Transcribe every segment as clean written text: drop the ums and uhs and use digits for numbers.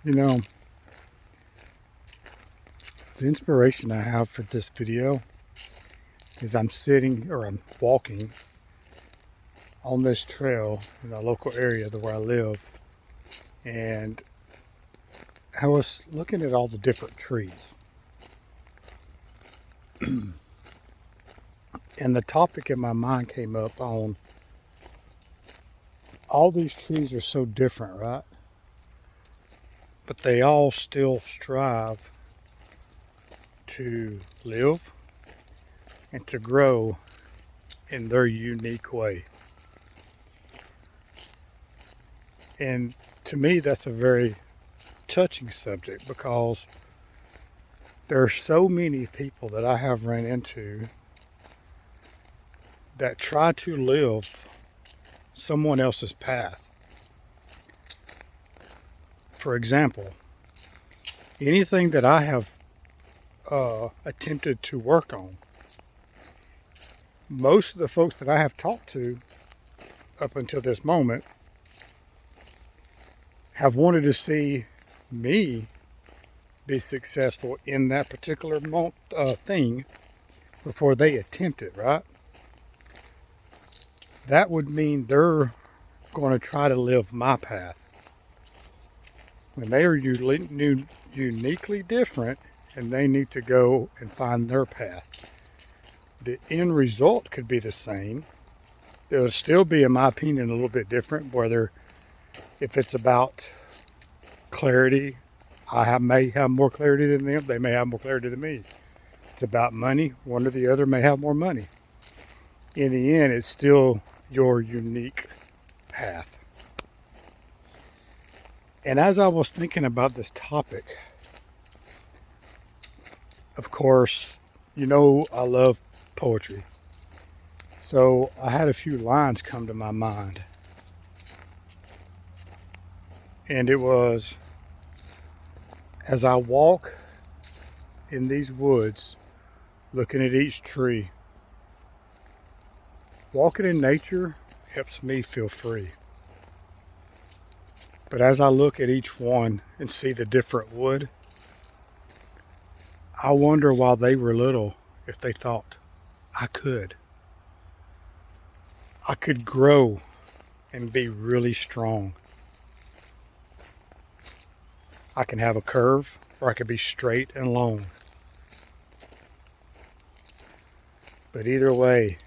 You know, the inspiration I have for this video is I'm walking on this trail in a local area where I live, and I was looking at all the different trees. And the topic in my mind came up on all these trees are so different, right? But they all still strive to live and to grow in their unique way. And to me, that's a very touching subject because there are so many people that I have run into that try to live someone else's path. For example, anything that I have attempted to work on, most of the folks that I have talked to up until this moment have wanted to see me be successful in that particular thing before they attempt it, right? That would mean they're going to try to live my path when they are uniquely different, and they need to go and find their path. The end result could be the same. It would still be, in my opinion, a little bit different, whether if it's about clarity, may have more clarity than them, they may have more clarity than me. It's about money, one or the other may have more money. In the end, it's still your unique path. And as I was thinking about this topic, of course, you know I love poetry. So I had a few lines come to my mind. And it was, as I walk in these woods, looking at each tree, walking in nature helps me feel free. But as I look at each one and see the different wood, I wonder while they were little if they thought I could grow and be really strong. I can have a curve, or I could be straight and long. But either way,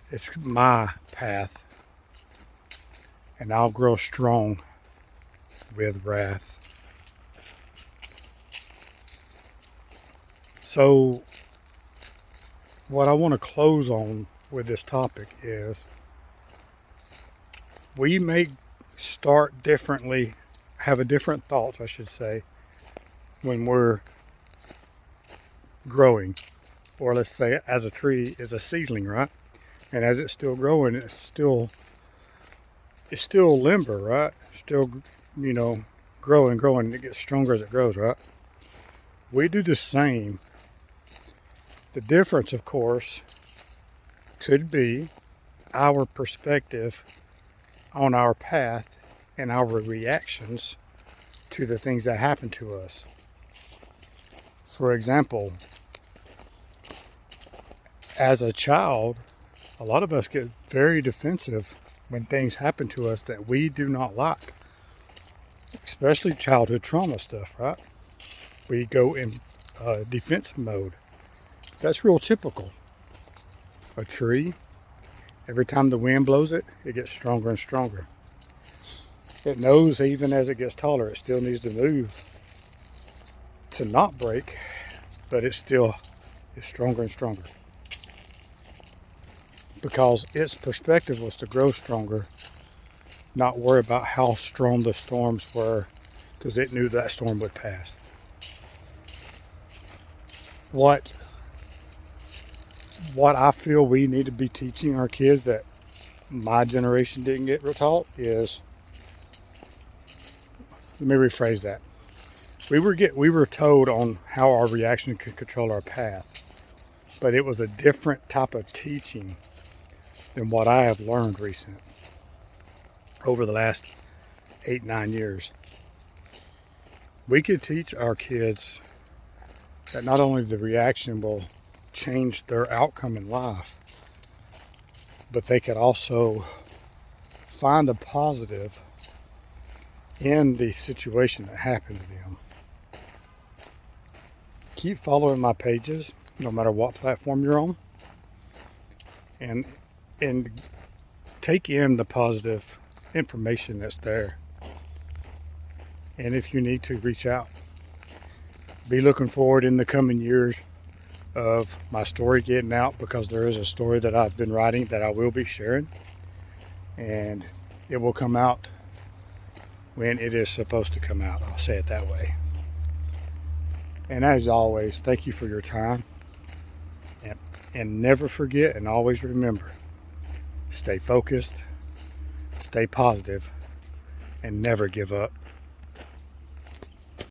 it's my path, and I'll grow strong with wrath. So what I want to close on with this topic is we may start differently, have a different thoughts, I should say, when we're growing. Or let's say as a tree is a seedling, right? And as it's still growing, it's still limber, right? Still, growing, and it gets stronger as it grows, right? We do the same. The difference, of course, could be our perspective on our path and our reactions to the things that happen to us. For example, as a child, a lot of us get very defensive when things happen to us that we do not like, especially childhood trauma stuff, right? We go in defensive mode. That's real typical. A tree, every time the wind blows it, it gets stronger and stronger. It knows even as it gets taller, it still needs to move to not break, but it still is stronger and stronger. Because its perspective was to grow stronger, not worry about how strong the storms were, because it knew that storm would pass. What I feel we need to be teaching our kids that my generation didn't get taught is, let me rephrase that. We were told on how our reaction could control our path, but it was a different type of teaching than what I have learned recently over the last 8-9 years. we could teach our kids that not only the reaction will change their outcome in life, but they could also find a positive in the situation that happened to them. Keep following my pages, no matter what platform you're on, and take in the positive information that's there. And if you need to, reach out. Be looking forward in the coming years of my story getting out, because there is a story that I've been writing that I will be sharing, and it will come out when it is supposed to come out. I'll say it that way. And as always, thank you for your time, and never forget and always remember, stay focused, stay positive, and never give up.